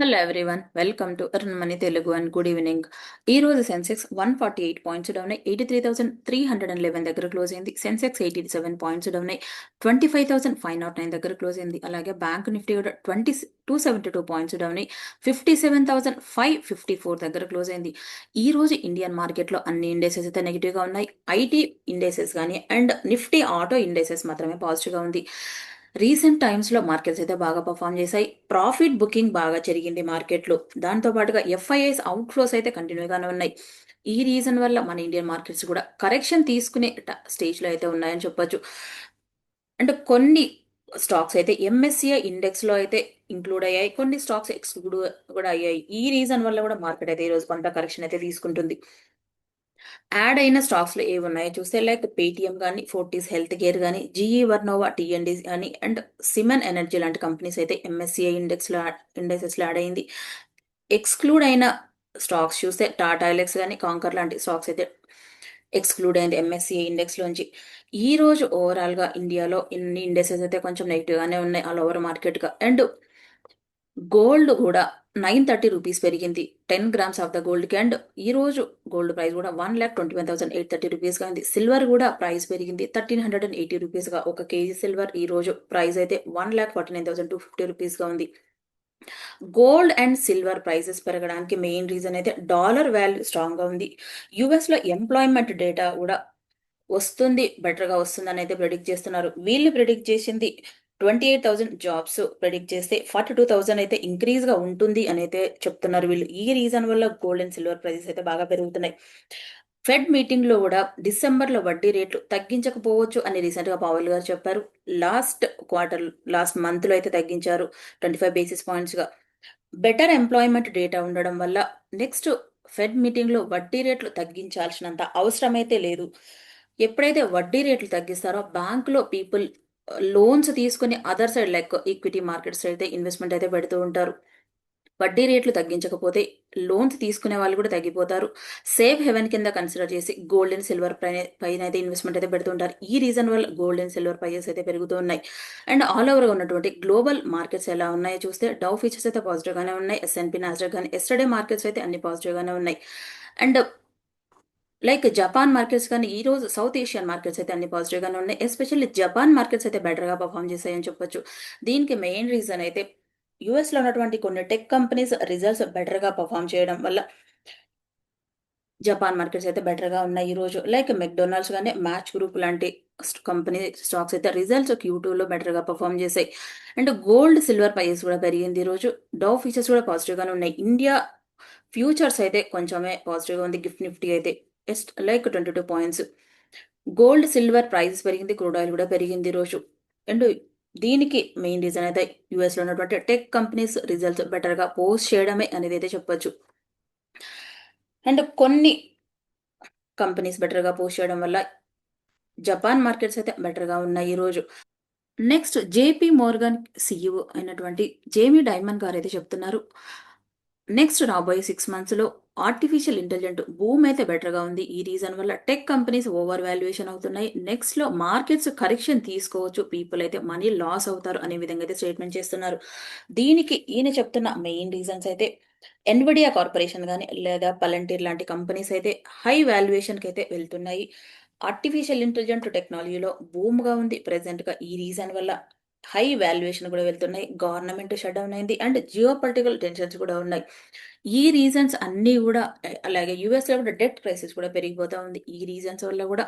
Hello everyone, welcome to earn money Telugu and good evening. ఈ రోజు Sensex 148 points down అయి 83,311 దగ్గర క్లోజ్ అయింది. సెన్సెక్స్ 87 పాయింట్స్ డౌన్ అయి 25,509 దగ్గర క్లోజ్ అయింది. అలాగే బ్యాంక్ నిఫ్టీ కూడా 272 పాయింట్స్ డౌన్ అయి 57,554 దగ్గర క్లోజ్ అయింది. ఈ రోజు ఇండియన్ మార్కెట్లో అన్ని ఇండెసెస్ అయితే నెగిటివ్గా ఉన్నాయి. ఐటీ ఇండెసెస్ కానీ అండ్ నిఫ్టీ ఆటో ఇండెసెస్ మాత్రమే పాజిటివ్గా ఉంది. రీసెంట్ టైమ్స్లో మార్కెట్స్ అయితే బాగా పర్ఫామ్ చేశాయి. ప్రాఫిట్ బుకింగ్ బాగా జరిగింది మార్కెట్లో. దాంతో పాటుగా ఎఫ్ఐఐస్ అవుట్ ఫ్లోస్ అయితే కంటిన్యూగానే ఉన్నాయి. ఈ రీజన్ వల్ల మన ఇండియన్ మార్కెట్స్ కూడా కరెక్షన్ తీసుకునే స్టేజ్లో అయితే ఉన్నాయని చెప్పొచ్చు. అంటే కొన్ని స్టాక్స్ అయితే ఎంఎస్సిఐ ఇండెక్స్లో అయితే ఇంక్లూడ్ అయ్యాయి, కొన్ని స్టాక్స్ ఎక్స్క్లూడ్ కూడా అయ్యాయి. ఈ రీజన్ వల్ల కూడా మార్కెట్ అయితే ఈరోజు కొంత కరెక్షన్ అయితే తీసుకుంటుంది. యాడ్ అయిన స్టాక్స్ లో ఏవి ఉన్నాయో చూస్తే లైక్ పేటిఎం కానీ, ఫోర్టీస్ హెల్త్ కేర్ కానీ, జీఈ వర్నోవా టీఎన్డి కానీ అండ్ సిమెన్ ఎనర్జీ లాంటి కంపెనీస్ అయితే ఎంఎస్సిఐ ఇండెక్సెస్ లో యాడ్ అయింది. ఎక్స్క్లూడ్ అయిన స్టాక్స్ చూస్తే టాటా ఎలక్స్ కానీ, కాంకర్ లాంటి స్టాక్స్ అయితే ఎక్స్క్లూడ్ అయింది ఎంఎస్సిఐ ఇండెక్స్ లోంచి. ఈ రోజు ఓవరాల్ గా ఇండియాలో ఇన్ని ఇండెక్సెస్ అయితే కొంచెం నెగిటివ్ గానే ఉన్నాయి ఆల్ ఓవర్ మార్కెట్ గా. అండ్ గోల్డ్ కూడా 930 రూపీస్ పెరిగింది 10 grams ఆఫ్ ద గోల్డ్ కి. అండ్ ఈ రోజు గోల్డ్ ప్రైస్ కూడా 1,21,830 రూపీస్ గా ఉంది. సిల్వర్ కూడా ప్రైస్ పెరిగింది 1,380 రూపీస్ గా. ఒక కేజీ సిల్వర్ ఈ రోజు ప్రైస్ అయితే 1,49,250 రూపీస్ గా ఉంది. గోల్డ్ అండ్ సిల్వర్ ప్రైసెస్ పెరగడానికి మెయిన్ రీజన్ అయితే డాలర్ వాల్యూ స్ట్రాంగ్ గా ఉంది. యుఎస్ లో ఎంప్లాయ్మెంట్ డేటా కూడా వస్తుంది, బెటర్ గా వస్తుందని అయితే ప్రెడిక్ట్ చేస్తున్నారు. వీళ్ళు ప్రెడిక్ట్ చేసింది 28,000 జాబ్స్ ప్రెడిక్ట్ చేస్తే 42,000 అయితే ఇంక్రీజ్ గా ఉంటుంది అని అయితే చెప్తున్నారు వీళ్ళు. ఈ రీజన్ వల్ల గోల్డ్ అండ్ సిల్వర్ ప్రైసెస్ అయితే బాగా పెరుగుతున్నాయి. ఫెడ్ మీటింగ్ లో కూడా డిసెంబర్ లో వడ్డీ రేట్లు తగ్గించకపోవచ్చు అని రీసెంట్ గా పవల్ గారు చెప్పారు. లాస్ట్ మంత్ లో అయితే తగ్గించారు 25 బేసిస్ పాయింట్స్ గా. బెటర్ ఎంప్లాయ్మెంట్ డేటా ఉండడం వల్ల నెక్స్ట్ ఫెడ్ మీటింగ్ లో వడ్డీ రేట్లు తగ్గించాల్సినంత అవసరం అయితే లేదు. ఎప్పుడైతే వడ్డీ రేట్లు తగ్గిస్తారో బ్యాంకులో పీపుల్ లోన్స్ తీసుకుని other side like equity markets అయితే ఇన్వెస్ట్మెంట్ అయితే పెడుతూ ఉంటారు. వడ్డీ రేట్లు తగ్గించకపోతే లోన్స్ తీసుకునే వాళ్ళు కూడా తగ్గిపోతారు. సేఫ్ హెవెన్ కింద కన్సిడర్ చేసి గోల్డ్ అండ్ సిల్వర్ పైన అయితే ఇన్వెస్ట్మెంట్ అయితే పెడుతుంటారు. ఈ రీజన్ వల్ల గోల్డ్ అండ్ సిల్వర్ ప్రైజెస్ అయితే పెరుగుతూ ఉన్నాయి. అండ్ ఆల్ ఓవర్ ఉన్నటువంటి గ్లోబల్ మార్కెట్స్ ఎలా ఉన్నాయో చూస్తే డౌ ఫీచర్స్ అయితే పాజిటివ్ గానే ఉన్నాయి. ఎస్ఎన్పి నాస్డాక్ కానీ ఎస్టర్డే మార్కెట్స్ అయితే అన్ని పాజిటివ్ గానే ఉన్నాయి. అండ్ లైక్ జపాన్ మార్కెట్స్ కానీ ఈ రోజు సౌత్ ఏషియన్ మార్కెట్స్ అయితే అన్ని పాజిటివ్ గానే ఉన్నాయి. ఎస్పెషల్లీ జపాన్ మార్కెట్స్ అయితే బెటర్ గా పర్ఫామ్ చేశాయని చెప్పొచ్చు. దీనికి మెయిన్ రీజన్ అయితే యుఎస్ లో ఉన్నటువంటి కొన్ని టెక్ కంపెనీస్ రిజల్ట్స్ బెటర్ గా పర్ఫామ్ చేయడం వల్ల జపాన్ మార్కెట్స్ అయితే బెటర్ గా ఉన్నాయి ఈ రోజు. లైక్ మెక్డొనాల్డ్స్ కానీ మ్యాచ్ గ్రూప్ లాంటి కంపెనీ స్టాక్స్ అయితే రిజల్ట్స్ Q2 లో బెటర్ గా పర్ఫామ్ చేశాయి. అండ్ గోల్డ్ సిల్వర్ ప్రైస్ కూడా పెరిగింది ఈ రోజు. డౌ ఫీచర్స్ కూడా పాజిటివ్ గానే ఉన్నాయి. ఇండియా ఫ్యూచర్స్ అయితే కొంచెమే పాజిటివ్ గా ఉంది. గిఫ్ట్ నిఫ్టీ అయితే like 22 points. Gold silver price పెరిగింది, క్రూడ్ ఆయిల్ కూడా పెరిగింది ఈ రోజు. అండ్ దీనికి మెయిన్ రీజన్ అయితే యుఎస్ లో ఉన్నటువంటి టెక్ కంపెనీస్ రిజల్ట్స్ బెటర్ గా పోస్ట్ చేయడమే అనేది అయితే చెప్పొచ్చు. అండ్ కొన్ని కంపెనీస్ బెటర్ గా పోస్ట్ చేయడం వల్ల జపాన్ మార్కెట్స్ అయితే బెటర్ గా ఉన్నాయి ఈ రోజు. నెక్స్ట్ జేపీ మోర్గన్ సిఇఓ అయినటువంటి జేమీ డైమన్ గారు అయితే చెప్తున్నారు, నెక్స్ట్ రాబోయే 6 months లో ఆర్టిఫిషియల్ ఇంటెలిజెంట్ బూమ్ అయితే బెటర్ గా ఉంది. ఈ రీజన్ వల్ల టెక్ కంపెనీస్ ఓవర్ వాల్యుయేషన్ అవుతున్నాయి. నెక్స్ట్ లో మార్కెట్స్ కరెక్షన్ తీసుకోవచ్చు, పీపుల్ అయితే మనీ లాస్ అవుతారు అనే విధంగా అయితే స్టేట్మెంట్ చేస్తున్నారు. దీనికి ఈయన చెప్తున్న మెయిన్ రీజన్స్ అయితే ఎన్విడియా కార్పొరేషన్ కానీ లేదా పలంటీర్ లాంటి కంపెనీస్ అయితే హై వాల్యుయేషన్ కి అయితే వెళ్తున్నాయి. ఆర్టిఫిషియల్ ఇంటెలిజెంట్ టెక్నాలజీలో బూమ్ గా ఉంది ప్రెసెంట్ గా. ఈ రీజన్ వల్ల హై వాల్యుయేషన్ కూడా వెళ్తున్నాయి. గవర్నమెంట్ షట్ డౌన్ అయింది అండ్ జియో పొలిటికల్ టెన్షన్స్ కూడా ఉన్నాయి. ఈ రీజన్స్ అన్నీ కూడా అలాగే యుఎస్ లో కూడా డెట్ క్రైసిస్ కూడా పెరిగిపోతా ఉంది. ఈ రీజన్స్ వల్ల కూడా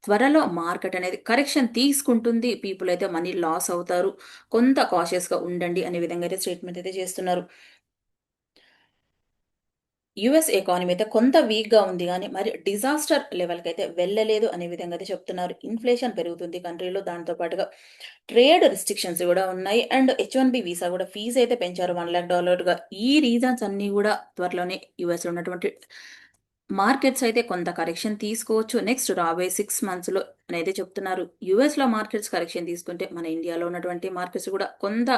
త్వరలో మార్కెట్ అనేది కరెక్షన్ తీసుకుంటుంది, పీపుల్ అయితే మనీ లాస్ అవుతారు, కొంత కాషియస్ గా ఉండండి అనే విధంగా అయితే స్టేట్మెంట్ అయితే చేస్తున్నారు. యుఎస్ ఎకానమీ అయితే కొంత వీక్ గా ఉంది కానీ మరి డిజాస్టర్ లెవెల్ కి అయితే వెళ్ళలేదు అనే విధంగా అయితే చెప్తున్నారు. ఇన్ఫ్లేషన్ పెరుగుతుంది కంట్రీలో, దాంతో పాటుగా ట్రేడ్ రిస్ట్రిక్షన్స్ కూడా ఉన్నాయి. అండ్ H1B వీసా కూడా ఫీజు అయితే పెంచారు $1 lakh గా. ఈ రీజన్స్ అన్ని కూడా త్వరలోనే యుఎస్ లో ఉన్నటువంటి మార్కెట్స్ అయితే కొంత కరెక్షన్ తీసుకోవచ్చు నెక్స్ట్ రాబోయే 6 months లో అనేది చెప్తున్నారు. యుఎస్ లో మార్కెట్స్ కరెక్షన్ తీసుకుంటే మన ఇండియాలో ఉన్నటువంటి మార్కెట్స్ కూడా కొంత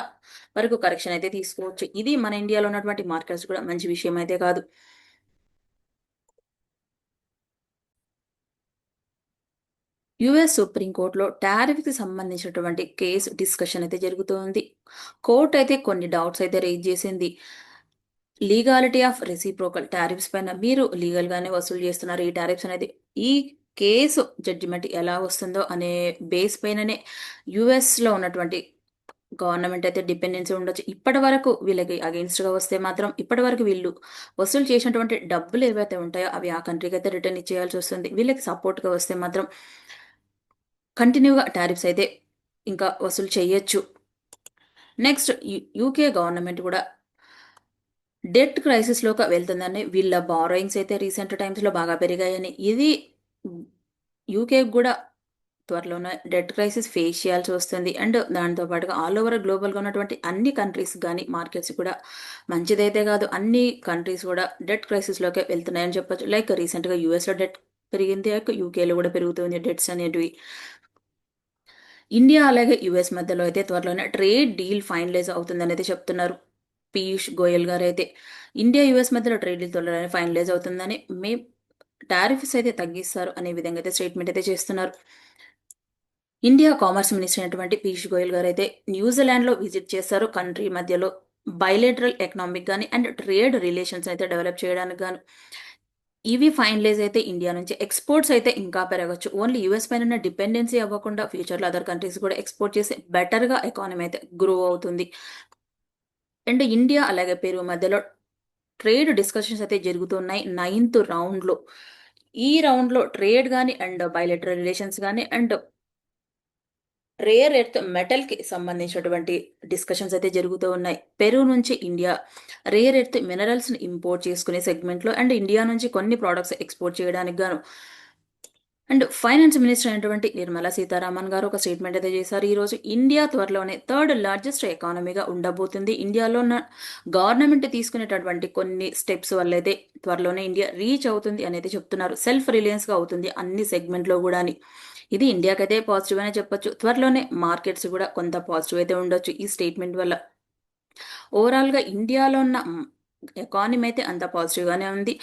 వరకు కరెక్షన్ అయితే తీసుకోవచ్చు. ఇది మన ఇండియాలో ఉన్నటువంటి మార్కెట్స్ కూడా మంచి విషయం అయితే కాదు. యుఎస్ సుప్రీంకోర్టులో టారిఫ్కి సంబంధించినటువంటి కేసు డిస్కషన్ అయితే జరుగుతోంది. కోర్టు అయితే కొన్ని డౌట్స్ అయితే రేజ్ చేసింది. లీగాలిటీ ఆఫ్ రెసిప్రోకల్ టారిఫ్స్ పైన మీరు లీగల్గానే వసూలు చేస్తున్నారు ఈ టారిఫ్స్ అనేది. ఈ కేసు జడ్జిమెంట్ ఎలా వస్తుందో అనే బేస్ పైననే యుఎస్లో ఉన్నటువంటి గవర్నమెంట్ అయితే డిపెండెన్సీ ఉండొచ్చు. ఇప్పటి వరకు వీళ్ళకి అగెన్స్ట్గా వస్తే మాత్రం ఇప్పటి వరకు వీళ్ళు వసూలు చేసినటువంటి డబ్బులు ఏవైతే ఉంటాయో అవి ఆ కంట్రీకి అయితే రిటర్న్ ఇచ్చేయాల్సి వస్తుంది. వీళ్ళకి సపోర్ట్గా వస్తే మాత్రం కంటిన్యూగా టారిఫ్స్ అయితే ఇంకా వసూలు చేయొచ్చు. నెక్స్ట్ యూకే గవర్నమెంట్ కూడా డెట్ క్రైసిస్లోకి వెళ్తుందని, వీళ్ళ బారోయింగ్స్ అయితే రీసెంట్ టైమ్స్లో బాగా పెరిగాయని, ఇది యూకే కూడా త్వరలోనే డెట్ క్రైసిస్ ఫేస్ చేయాల్సి వస్తుంది. అండ్ దాంతో పాటుగా ఆల్ ఓవర్ గ్లోబల్గా ఉన్నటువంటి అన్ని కంట్రీస్ కానీ మార్కెట్స్ కూడా మంచిదైతే కాదు, అన్ని కంట్రీస్ కూడా డెట్ క్రైసిస్లోకి వెళ్తున్నాయని చెప్పొచ్చు. లైక్ రీసెంట్గా యూఎస్లో డెట్ పెరిగింది, యూకేలో కూడా పెరుగుతుంది డెట్స్ అనేటివి. ఇండియా అలాగే యుఎస్ మధ్యలో అయితే త్వరలోనే ట్రేడ్ డీల్ ఫైనలైజ్ అవుతుందని అయితే చెప్తున్నారు పీయూష్ గోయల్ గారు అయితే. ఇండియా యుఎస్ మధ్యలో ట్రేడ్ డీల్ త్వరలోనే ఫైనలైజ్ అవుతుందని, టారిఫ్స్ అయితే తగ్గిస్తారు అనే విధంగా అయితే స్టేట్మెంట్ అయితే చేస్తున్నారు. ఇండియా కామర్స్ మినిస్టర్ అయినటువంటి పీయూష్ గోయల్ గారు అయితే న్యూజిలాండ్లో విజిట్ చేస్తారు. కంట్రీ మధ్యలో బైలేటరల్ ఎకనామిక్ కానీ అండ్ ట్రేడ్ రిలేషన్స్ అయితే డెవలప్ చేయడానికి గాను. ఇవి ఫైనలైజ్ అయితే ఇండియా నుంచి ఎక్స్పోర్ట్స్ అయితే ఇంకా పెరగచ్చు. ఓన్లీ యూఎస్ పైన డిపెండెన్సీ అవ్వకుండా ఫ్యూచర్లో అదర్ కంట్రీస్ కూడా ఎక్స్పోర్ట్ చేసి బెటర్గా ఎకానమీ అయితే గ్రో అవుతుంది. అండ్ ఇండియా అలాగే పెరు మధ్యలో ట్రేడ్ డిస్కషన్స్ అయితే జరుగుతున్నాయి 9th రౌండ్లో. ఈ రౌండ్లో ట్రేడ్ కానీ అండ్ బైలేటరల్ రిలేషన్స్ కానీ అండ్ రేర్ ఎర్త్ మెటల్కి సంబంధించినటువంటి డిస్కషన్స్ అయితే జరుగుతూ ఉన్నాయి. పెరు నుంచి ఇండియా రేర్ ఎర్త్ మినరల్స్ని ఇంపోర్ట్ చేసుకునే సెగ్మెంట్లో అండ్ ఇండియా నుంచి కొన్ని ప్రోడక్ట్స్ ఎక్స్పోర్ట్ చేయడానికి గాను. అండ్ ఫైనాన్స్ మినిస్టర్ అయినటువంటి నిర్మలా సీతారామన్ గారు ఒక స్టేట్మెంట్ అయితే చేశారు ఈరోజు. ఇండియా త్వరలోనే థర్డ్ లార్జెస్ట్ ఎకానమీగా ఉండబోతుంది. ఇండియాలో ఉన్న గవర్నమెంట్ తీసుకునేటటువంటి కొన్ని స్టెప్స్ వల్ల అయితే త్వరలోనే ఇండియా రీచ్ అవుతుంది అనేది చెప్తున్నారు. సెల్ఫ్ రిలయన్స్గా అవుతుంది అన్ని సెగ్మెంట్లో కూడా అని. ఇది ఇండియాకైతే పాజిటివ్ అనే చెప్పొచ్చు. త్వరలోనే మార్కెట్స్ కూడా కొంత పాజిటివ్ అయితే ఉండొచ్చు ఈ స్టేట్మెంట్ వల్ల. ఓవరాల్గా ఇండియాలో ఉన్న ఎకానమీ అయితే అంత పాజిటివ్గానే ఉంది.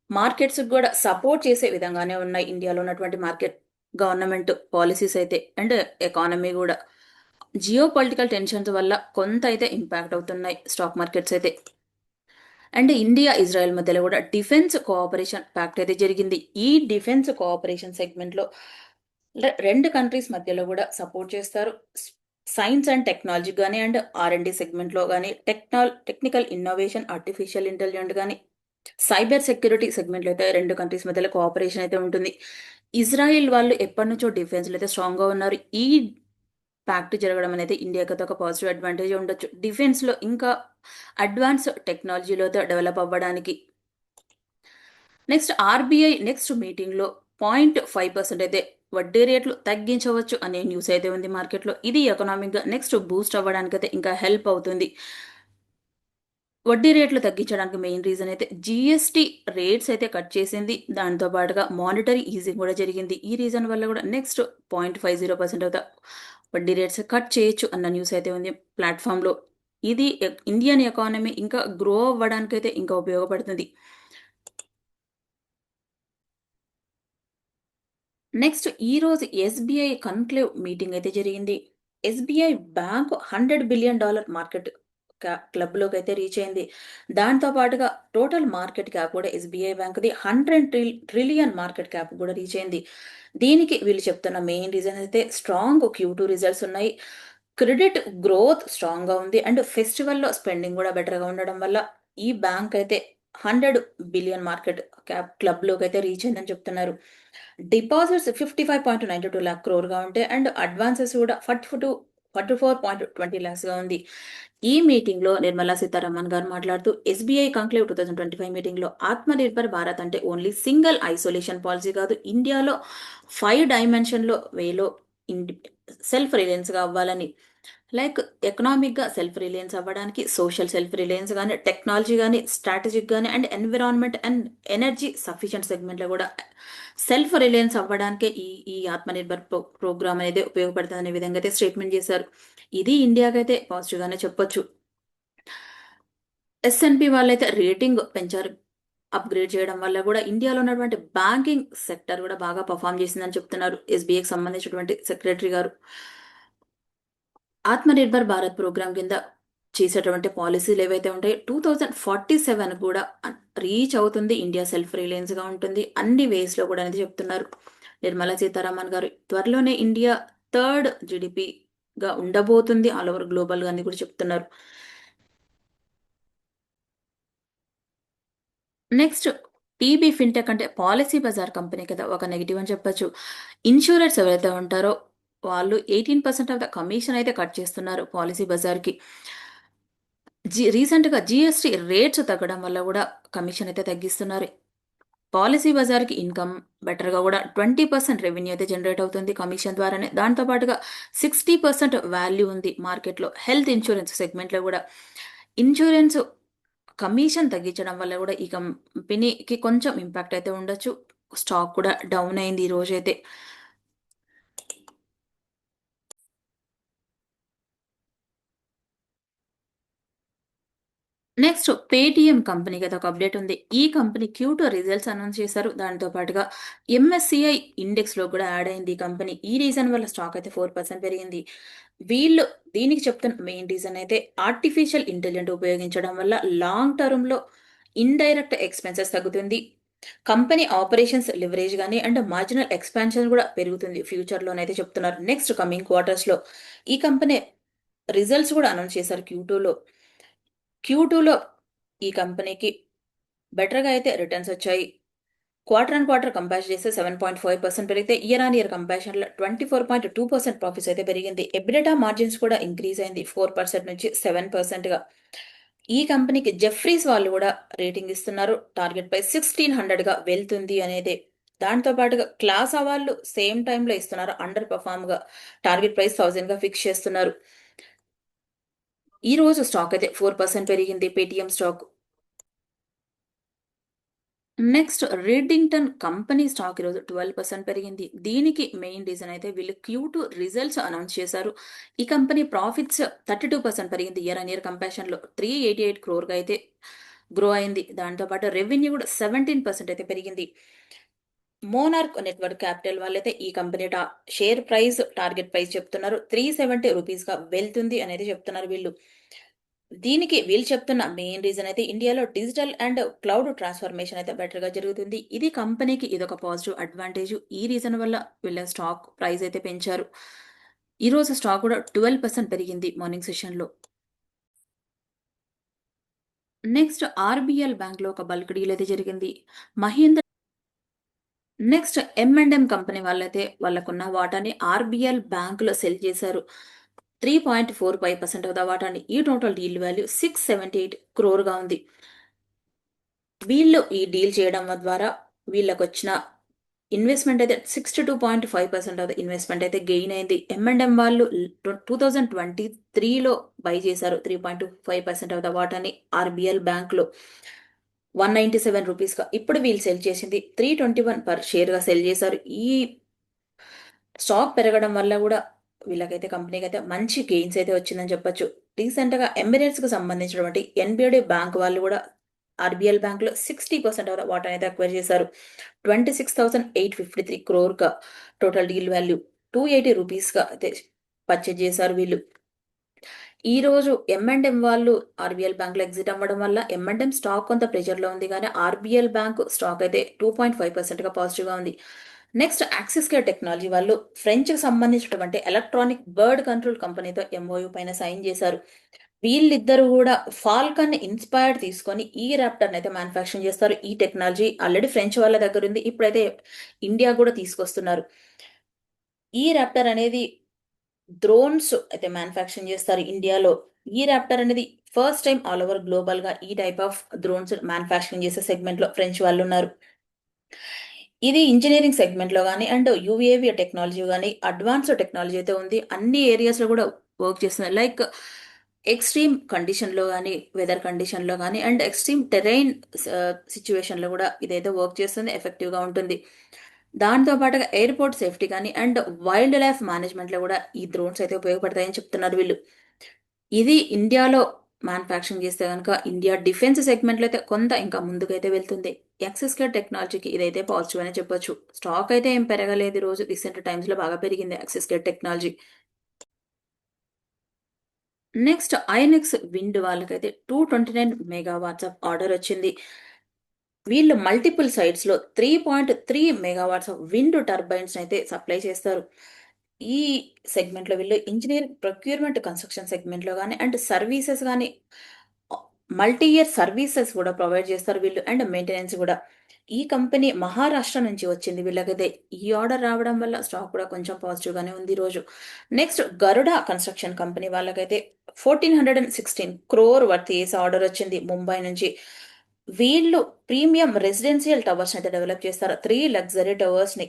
మార్కెట్స్ కూడా సపోర్ట్ చేసే విధంగానే ఉన్నాయి ఇండియాలో ఉన్నటువంటి మార్కెట్ గవర్నమెంట్ పాలసీస్ అయితే అండ్ ఎకానమీ కూడా. జియో పొలిటికల్ టెన్షన్స్ వల్ల కొంత అయితే ఇంపాక్ట్ అవుతున్నాయి స్టాక్ మార్కెట్స్ అయితే. అండ్ ఇండియా ఇజ్రాయెల్ మధ్యలో కూడా డిఫెన్స్ కోఆపరేషన్ ప్యాక్ట్ అయితే జరిగింది. ఈ డిఫెన్స్ కోఆపరేషన్ సెగ్మెంట్లో రెండు కంట్రీస్ మధ్యలో కూడా సపోర్ట్ చేస్తారు. సైన్స్ అండ్ టెక్నాలజీ కానీ అండ్ R&D సెగ్మెంట్లో కానీ టెక్నికల్ ఇన్నోవేషన్ ఆర్టిఫిషియల్ ఇంటెలిజెంట్ కానీ సైబర్ సెక్యూరిటీ సెగ్మెంట్లో అయితే రెండు కంట్రీస్ మధ్యలో కోఆపరేషన్ అయితే ఉంటుంది. ఇజ్రాయిల్ వాళ్ళు ఎప్పటి నుంచో డిఫెన్స్లో అయితే స్ట్రాంగ్గా ఉన్నారు. ఈ ప్యాక్ట్ జరగడం అనేది ఇండియాకి అయితే ఒక పాజిటివ్ అడ్వాంటేజ్ ఉండొచ్చు డిఫెన్స్లో ఇంకా అడ్వాన్స్ టెక్నాలజీలో డెవలప్ అవ్వడానికి. నెక్స్ట్ ఆర్బీఐ నెక్స్ట్ మీటింగ్లో 0.5% అయితే వడ్డీ రేట్లు తగ్గించవచ్చు అనే న్యూస్ అయితే ఉంది మార్కెట్లో. ఇది ఎకనామిక్గా నెక్స్ట్ బూస్ట్ అవ్వడానికి అయితే ఇంకా హెల్ప్ అవుతుంది. వడ్డీ రేట్లు తగ్గించడానికి మెయిన్ రీజన్ అయితే జీఎస్టీ రేట్స్ అయితే కట్ చేసింది. దాంతో పాటుగా మానిటరీ ఈజింగ్ కూడా జరిగింది. ఈ రీజన్ వల్ల కూడా నెక్స్ట్ 0.50% అవుతా వడ్డీ రేట్స్ కట్ చేయొచ్చు అన్న న్యూస్ అయితే ఉంది ప్లాట్ఫామ్లో. ఇది ఇండియన్ ఎకానమీ ఇంకా గ్రో అవ్వడానికి అయితే ఇంకా ఉపయోగపడుతుంది. నెక్స్ట్ ఈరోజు ఎస్బీఐ కన్క్లేవ్ మీటింగ్ అయితే జరిగింది. ఎస్బీఐ బ్యాంక్ $100 బిలియన్ మార్కెట్ క్లబ్లోకి అయితే రీచ్ అయింది. దాంతో పాటుగా టోటల్ మార్కెట్ క్యాప్ కూడా ఎస్బీఐ బ్యాంక్ది 100 ట్రిలియన్ మార్కెట్ క్యాప్ కూడా రీచ్ అయింది. దీనికి వీళ్ళు చెప్తున్న మెయిన్ రీజన్ అయితే స్ట్రాంగ్ Q2 రిజల్ట్స్ ఉన్నాయి. క్రెడిట్ గ్రోత్ స్ట్రాంగ్గా ఉంది అండ్ ఫెస్టివల్లో స్పెండింగ్ కూడా బెటర్గా ఉండడం వల్ల ఈ బ్యాంక్ అయితే 100 బిలియన్ మార్కెట్ క్యాప్ క్లబ్లోకి అయితే రీచ్ అయిందని చెప్తున్నారు. డిపాజిట్స్ 55.92 lakh క్రోర్గా ఉంటే అండ్ అడ్వాన్సెస్ కూడా 44.20 lakhsగా ఉంది. ఈ మీటింగ్లో నిర్మలా సీతారామన్ గారు మాట్లాడుతూ ఎస్బీఐ కంక్లేవ్ 2025 మీటింగ్లో ఆత్మనిర్భర్ భారత్ అంటే ఓన్లీ సింగిల్ ఐసోలేషన్ పాలసీ కాదు, ఇండియాలో 5 డైమెన్షన్లో వేలో సెల్ఫ్ రిలయన్స్గా అవ్వాలని. లైక్ ఎకనామిక్గా సెల్ఫ్ రిలయన్స్ అవ్వడానికి సోషల్ సెల్ఫ్ రిలయన్స్ కానీ టెక్నాలజీ కానీ స్ట్రాటజిక్ కానీ and environment and energy sufficient సెగ్మెంట్లో కూడా సెల్ఫ్ రిలయన్స్ అవ్వడానికే ఈ ఈ ఆత్మనిర్భర్ ప్రోగ్రామ్ అనేది ఉపయోగపడుతుంది అనే విధంగా అయితే స్టేట్మెంట్ చేశారు. ఇది ఇండియాకి అయితే పాజిటివ్గానే చెప్పొచ్చు. ఎస్ఎన్పి వాళ్ళైతే రేటింగ్ పెంచారు. అప్గ్రేడ్ చేయడం వల్ల కూడా ఇండియాలో ఉన్నటువంటి బ్యాంకింగ్ సెక్టర్ కూడా బాగా పర్ఫామ్ చేసిందని చెప్తున్నారు ఎస్బీఐకి సంబంధించినటువంటి సెక్రటరీ గారు. ఆత్మనిర్భర్ భారత్ ప్రోగ్రాం కింద చేసేటువంటి పాలిసీలు ఏవైతే ఉంటాయో 2047 కూడా రీచ్ అవుతుంది. ఇండియా సెల్ఫ్ రిలయన్స్గా ఉంటుంది అన్ని వేస్లో కూడా అనేది చెప్తున్నారు నిర్మలా సీతారామన్ గారు. త్వరలోనే ఇండియా థర్డ్ జీడిపిగా ఉండబోతుంది ఆల్ ఓవర్ గ్లోబల్గా అని కూడా చెప్తున్నారు. నెక్స్ట్ టీబీ ఫిన్టెక్ అంటే పాలసీ బజార్ కంపెనీ కదా, ఒక నెగిటివ్ అని చెప్పొచ్చు. ఇన్సూరెన్స్ ఎవరైతే ఉంటారో వాళ్ళు 18% ఆఫ్ ద కమిషన్ అయితే కట్ చేస్తున్నారు పాలసీ బజార్కి. రీసెంట్గా జిఎస్టీ రేట్స్ తగ్గడం వల్ల కూడా కమిషన్ అయితే తగ్గిస్తున్నారు. పాలసీ బజార్కి ఇన్కమ్ బెటర్గా కూడా 20% రెవెన్యూ అయితే జనరేట్ అవుతుంది కమిషన్ ద్వారానే. దాంతోపాటుగా 60% వాల్యూ ఉంది మార్కెట్లో. హెల్త్ ఇన్సూరెన్స్ సెగ్మెంట్లో కూడా ఇన్సూరెన్స్ కమిషన్ తగ్గించడం వల్ల కూడా ఈ కంపెనీకి కొంచెం ఇంపాక్ట్ అయితే ఉండొచ్చు. స్టాక్ కూడా డౌన్ అయింది ఈ రోజైతే. నెక్స్ట్ పేటిఎం కంపెనీకి అయితే ఒక అప్డేట్ ఉంది. ఈ కంపెనీ Q2 రిజల్ట్స్ అనౌన్స్ చేశారు. దాంతో పాటుగా MSCI ఇండెక్స్ లో కూడా యాడ్ అయింది ఈ కంపెనీ. ఈ రీజన్ వల్ల స్టాక్ అయితే 4% పెరిగింది. వీళ్ళు దీనికి చెప్తున్న మెయిన్ రీజన్ అయితే ఆర్టిఫిషియల్ ఇంటెలిజెంట్ ఉపయోగించడం వల్ల లాంగ్ టర్మ్ లో ఇండైరెక్ట్ ఎక్స్పెన్సెస్ తగ్గుతుంది. కంపెనీ ఆపరేషన్స్ లివరేజ్ గానీ అండ్ మార్జినల్ ఎక్స్పాన్షన్ కూడా పెరుగుతుంది ఫ్యూచర్ లోనైతే చెప్తున్నారు. నెక్స్ట్ కమింగ్ క్వార్టర్స్ లో ఈ కంపెనీ రిజల్ట్స్ కూడా అనౌన్స్ చేశారు Q2లో ఈ కంపెనీకి బెటర్‌గా అయితే రిటర్న్స్ వచ్చాయి. క్వార్టర్ ఆన్ క్వార్టర్ కంపేర్ చేస్తే 7.5% పెరిగితే ఇయర్ ఆన్ ఇయర్ కంపారిజన్‌లో 24.2% ప్రాఫిట్స్ అయితే పెరిగింది. ఎబిడిటా మార్జిన్స్ కూడా ఇంక్రీజ్ అయింది 4% నుంచి 7%గా. ఈ కంపెనీకి జెఫ్రీస్ వాళ్ళు కూడా రేటింగ్ ఇస్తున్నారు. టార్గెట్ ప్రైస్ 1600గా వెళ్తుంది అనేదే. దాంతో పాటుగా క్లాసా వాళ్ళు సేమ్ టైమ్‌లో ఇస్తున్నారు. అండర్ పెర్ఫార్మ్‌గా టార్గెట్ ప్రైస్ 1000గా ఫిక్స్ చేస్తున్నారు. ఈ రోజు స్టాక్ అయితే 4% పెరిగింది Paytm stock. Next Redington company stock ఈరోజు 12% పెరిగింది. దీనికి మెయిన్ రీజన్ అయితే వీళ్ళు Q2 రిజల్ట్స్ అనౌన్స్ చేశారు. ఈ కంపెనీ ప్రాఫిట్స్ 32% పెరిగింది ఇయర్ ఆన్ ఇయర్ కంపారిజన్‌లో 388 క్రోర్‌గా అయితే గ్రో అయింది. దాంతో పాటు రెవెన్యూ కూడా 17% అయితే పెరిగింది. మోనార్క్ నెట్వర్క్ క్యాపిటల్ వాళ్ళైతే ఈ company share price target price చెప్తున్నారు. 370 రూపీస్‌గా వెళ్తుంది అనేది చెప్తున్నారు వీళ్ళు. దీనికి వీళ్ళు చెప్తున్న మెయిన్ రీజన్ అయితే ఇండియాలో డిజిటల్ అండ్ క్లౌడ్ ట్రాన్స్ఫర్మేషన్ అయితే బెటర్‌గా జరుగుతుంది. ఇది కంపెనీకి ఇదొక పాజిటివ్ అడ్వాంటేజ్. ఈ రీజన్ వల్ల వీళ్ళ స్టాక్ ప్రైస్ అయితే పెంచారు. ఈరోజు స్టాక్ కూడా 12% పెరిగింది మార్నింగ్ సెషన్‌లో. నెక్స్ట్ ఆర్‌బీఎల్ బ్యాంక్‌లో ఒక బల్క్ డీల్ అయితే జరిగింది. మహీంద్ర నెక్స్ట్ ఎం&ఎం కంపెనీ వాళ్ళైతే వాళ్ళకున్న వాటాని ఆర్‌బీఎల్ బ్యాంక్‌లో సెల్ చేశారు. 3.45% ఆఫ్ ద వాటాని. ఈ టోటల్ డీల్ వాల్యూ 678 క్రోర్‌గా ఉంది. వీళ్ళు ఈ డీల్ చేయడం ద్వారా వీళ్ళకొచ్చిన ఇన్వెస్ట్‌మెంట్ అయితే 62.5% ఆఫ్ ద ఇన్వెస్ట్‌మెంట్ అయితే గెయిన్ అయింది. ఎం&ఎం వాళ్ళు 2023లో బై చేశారు 3.25% ఆఫ్ ద వాటాని ఆర్‌బీఎల్ బ్యాంక్‌లో 197 రూపీస్‌గా. ఇప్పుడు వీళ్ళు సెల్ చేసింది 321 పర్ షేర్‌గా సెల్ చేశారు. ఈ స్టాక్ పెరగడం వల్ల కూడా వీళ్ళకైతే కంపెనీకైతే మంచి గెయిన్స్ అయితే వచ్చిందని చెప్పొచ్చు. రీసెంట్‌గా ఎమిరేట్స్‌కి సంబంధించినటువంటి ఎన్‌బి‌డి బ్యాంక్ వాళ్ళు కూడా ఆర్‌బీఎల్ బ్యాంక్‌లో 60% ఆఫ్ ద వాటానైతే అక్వైర్ చేశారు. 26,853 క్రోర్‌గా టోటల్ డీల్ వాల్యూ 280 రూపీస్‌గా అయితే పర్చేజ్ చేశారు వీళ్ళు. ఈ రోజు ఎం&ఎం వాళ్ళు ఆర్‌బీఎల్ బ్యాంక్‌లో ఎగ్జిట్ అవ్వడం వల్ల ఎం&ఎం స్టాక్ కొంత ప్రెషర్‌లో ఉంది గానీ ఆర్‌బీఎల్ బ్యాంక్ స్టాక్ అయితే 2.5%గా పాజిటివ్‌గా ఉంది. నెక్స్ట్ యాక్సిస్ కేర్ టెక్నాలజీ వాళ్ళు ఫ్రెంచ్‌కి సంబంధించినటువంటి ఎలక్ట్రానిక్ బర్డ్ కంట్రోల్ కంపెనీతో ఎంఓయూ పైన సైన్ చేశారు. వీళ్ళిద్దరూ కూడా ఫాల్కన్ ఇన్‌స్పైర్డ్ తీసుకొని ఈ రాప్టర్‌ని అయితే మ్యానుఫ్యాక్చరింగ్ చేస్తారు. ఈ టెక్నాలజీ ఆల్రెడీ ఫ్రెంచ్ వాళ్ళ దగ్గర ఉంది. ఇప్పుడైతే ఇండియా కూడా తీసుకొస్తున్నారు. ఈ రాప్టర్ అనేది డ్రోన్స్ అయితే మ్యానుఫ్యాక్చరింగ్ చేస్తారు ఇండియాలో. ఈ రాప్టర్ అనేది ఫస్ట్ టైం ఆల్ ఓవర్ గ్లోబల్‌గా ఈ టైప్ ఆఫ్ డ్రోన్స్ మ్యానుఫ్యాక్చరింగ్ చేసే సెగ్మెంట్‌లో ఫ్రెంచ్ వాళ్ళున్నారు. ఇది ఇంజినీరింగ్ సెగ్మెంట్‌లో గాని అండ్ యూఏవీ టెక్నాలజీ గాని అడ్వాన్స్డ్ టెక్నాలజీ అయితే ఉంది. అన్ని ఏరియాస్‌లో కూడా వర్క్ చేస్తున్నారు. లైక్ ఎక్స్‌ట్రీమ్ కండిషన్‌లో గాని, వెదర్ కండిషన్‌లో గాని అండ్ ఎక్స్‌ట్రీమ్ టెర్రైన్ సిట్యుయేషన్‌లో కూడా ఇదైతే వర్క్ చేస్తుంది. ఎఫెక్టివ్‌గా ఉంటుంది. దాంతో పాటుగా ఎయిర్‌పోర్ట్ సేఫ్టీ గాని అండ్ వైల్డ్ లైఫ్ మేనేజ్‌మెంట్‌లో కూడా ఈ డ్రోన్స్ అయితే ఉపయోగపడతాయని చెప్తున్నారు వీళ్ళు. ఇది ఇండియాలో మ్యానుఫ్యాక్చరింగ్ చేస్తే గనుక ఇండియా డిఫెన్స్ సెగ్మెంట్‌లో అయితే కొంత ఇంకా ముందుకైతే వెళ్తుంది. యాక్సిస్ కేర్ టెక్నాలజీకి ఇదైతే పాజిటివ్ అనే చెప్పొచ్చు. స్టాక్ అయితే ఏం పెరగలేదు ఈరోజు. రీసెంట్ టైమ్స్‌లో బాగా పెరిగింది Axiscades technology. Next Inox wind వాళ్ళకైతే 229 మెగావాట్స్ ఆఫ్ ఆర్డర్ వచ్చింది. వీళ్ళు మల్టిపుల్ సైట్స్ లో 3.3 మెగావాట్స్ ఆఫ్ విండ్ టర్బైన్స్ అయితే సప్లై చేస్తారు. ఈ సెగ్మెంట్ లో వీళ్ళు ఇంజనీరింగ్ ప్రొక్యూర్మెంట్ కన్స్ట్రక్షన్ సెగ్మెంట్ లో కానీ అండ్ సర్వీసెస్ కానీ మల్టీ ఇయర్ సర్వీసెస్ కూడా ప్రొవైడ్ చేస్తారు వీళ్ళు అండ్ మెయింటెనెన్స్ కూడా. ఈ కంపెనీ మహారాష్ట్ర నుంచి వచ్చింది. వీళ్ళకైతే ఈ ఆర్డర్ రావడం వల్ల స్టాక్ కూడా కొంచెం పాజిటివ్ గానే ఉంది ఈ రోజు. నెక్స్ట్ గరుడ కన్స్ట్రక్షన్ కంపెనీ వాళ్ళకైతే 1416 crore వర్త్ ఏసీ ఆర్డర్ వచ్చింది ముంబై నుంచి. వీళ్ళు ప్రీమియం రెసిడెన్షియల్ టవర్స్ అయితే డెవలప్ చేస్తారు, 3 లగ్జరీ టవర్స్ ని.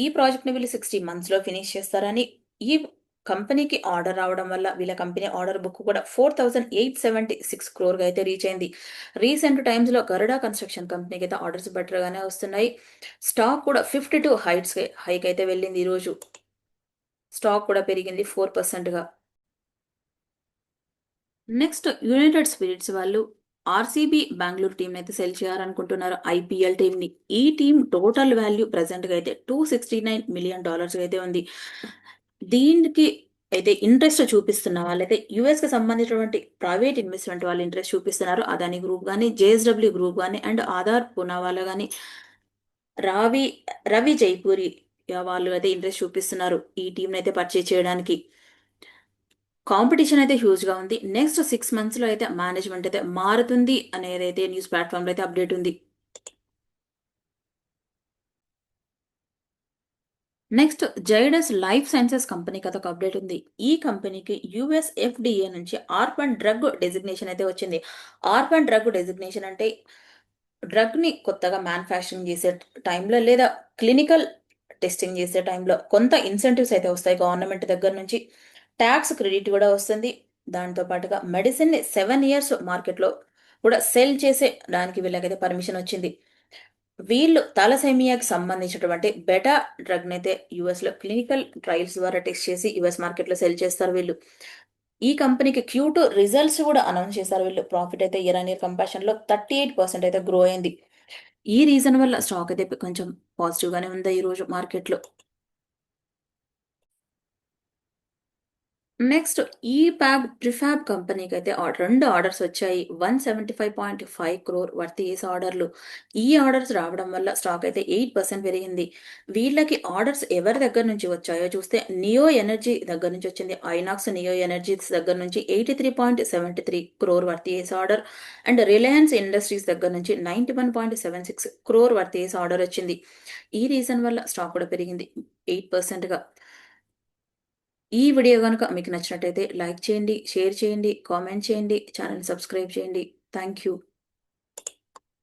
ఈ ప్రాజెక్ట్ ని వీళ్ళు 60 months లో ఫినిష్ చేస్తారని ఈ కంపెనీకి ఆర్డర్ రావడం వల్ల వీళ్ళ కంపెనీ ఆర్డర్ బుక్ కూడా 4876 crore గా అయితే రీచ్ అయింది. రీసెంట్ టైమ్స్ లో గరుడా కన్స్ట్రక్షన్ కంపెనీకి అయితే ఆర్డర్స్ బెటర్ గానే వస్తున్నాయి. స్టాక్ కూడా 52 హైట్స్ హైక్ అయితే వెళ్ళింది ఈ రోజు. స్టాక్ కూడా పెరిగింది 4% గా. నెక్స్ట్ యునైటెడ్ స్పిరిట్స్ వాళ్ళు ఆర్సీబీ బెంగళూరు టీం అయితే సెల్ చేయాలనుకుంటున్నారు, ఐపీఎల్ టీం ని. ఈ టీం టోటల్ వాల్యూ ప్రెసెంట్ గా అయితే $269 million అయితే ఉంది. దీనికి అయితే ఇంట్రెస్ట్ చూపిస్తున్న వాళ్ళైతే యుఎస్ కి సంబంధించినటువంటి ప్రైవేట్ ఇన్వెస్ట్మెంట్ వాళ్ళు ఇంట్రెస్ట్ చూపిస్తున్నారు. అదాని గ్రూప్ కానీ, జేఎస్డబ్ల్యూ గ్రూప్ కానీ అండ్ ఆధార్ పూనావాలా కానీ, రావి రవి జైపూరి వాళ్ళు అయితే ఇంట్రెస్ట్ చూపిస్తున్నారు ఈ టీం అయితే పర్చేజ్ చేయడానికి. కాంపిటీషన్ అయితే హ్యూజ్ గా ఉంది. నెక్స్ట్ 6 months లో అయితే మేనేజ్మెంట్ అయితే మారుతుంది అనేది అయితే న్యూస్ ప్లాట్ఫామ్ లో అయితే అప్డేట్ ఉంది. Next Zydus life sciences company కథ ఒక అప్డేట్ ఉంది. ఈ కంపెనీకి యుఎస్ ఎఫ్డిఏ నుంచి ఆర్ఫన్ డ్రగ్ డెసిగ్నేషన్ అయితే వచ్చింది. ఆర్ఫన్ డ్రగ్ డెసిగ్నేషన్ అంటే డ్రగ్ ని కొత్తగా మ్యానుఫ్యాక్చరింగ్ చేసే టైంలో లేదా క్లినికల్ టెస్టింగ్ చేసే టైంలో కొంత ఇన్సెంటివ్స్ అయితే వస్తాయి గవర్నమెంట్ దగ్గర నుంచి. ట్యాక్స్ క్రెడిట్ కూడా వస్తుంది. దాంతో పాటుగా మెడిసిన్ ని 7 years మార్కెట్లో కూడా సెల్ చేసే దానికి వీళ్ళకైతే పర్మిషన్ వచ్చింది. వీళ్ళు థాలసేమియాకి సంబంధించినటువంటి బెటా డ్రగ్ నైతే యుఎస్ లో క్లినికల్ ట్రయల్స్ ద్వారా టెస్ట్ చేసి యుఎస్ మార్కెట్ లో సెల్ చేస్తారు వీళ్ళు. ఈ కంపెనీకి Q2 రిజల్ట్స్ కూడా అనౌన్స్ చేశారు వీళ్ళు. ప్రాఫిట్ అయితే ఇయర్ ఆన్ ఇయర్ కంపారిజన్ లో 38% అయితే గ్రో అయింది. ఈ రీజన్ వల్ల స్టాక్ అయితే కొంచెం పాజిటివ్ గానే ఉంది ఈ రోజు మార్కెట్ లో. నెక్స్ట్ ఈ ప్రిఫాబ్ కంపెనీకి అయితే 2 ఆర్డర్స్ వచ్చాయి. 175.5 crore వర్త్ ఏస్ ఆర్డర్లు. ఈ ఆర్డర్స్ రావడం వల్ల స్టాక్ అయితే 8% పెరిగింది. వీళ్ళకి ఆర్డర్స్ ఎవరి దగ్గర నుంచి వచ్చాయో చూస్తే నియో ఎనర్జీ దగ్గర నుంచి వచ్చింది. ఐనాక్స్ నియో ఎనర్జీస్ దగ్గర నుంచి 83.73 crore వర్త్ ఏస్ ఆర్డర్ అండ్ రిలయన్స్ ఇండస్ట్రీస్ దగ్గర నుంచి 91.76 crore వర్త్ ఏస్ ఆర్డర్ వచ్చింది. ఈ రీజన్ వల్ల స్టాక్ కూడా పెరిగింది 8% గా. ఈ వీడియో కనుక మీకు నచ్చినట్టయితే లైక్ చేయండి, షేర్ చేయండి, కామెంట్ చేయండి, ఛానల్ సబ్స్క్రైబ్ చేయండి. Thank you.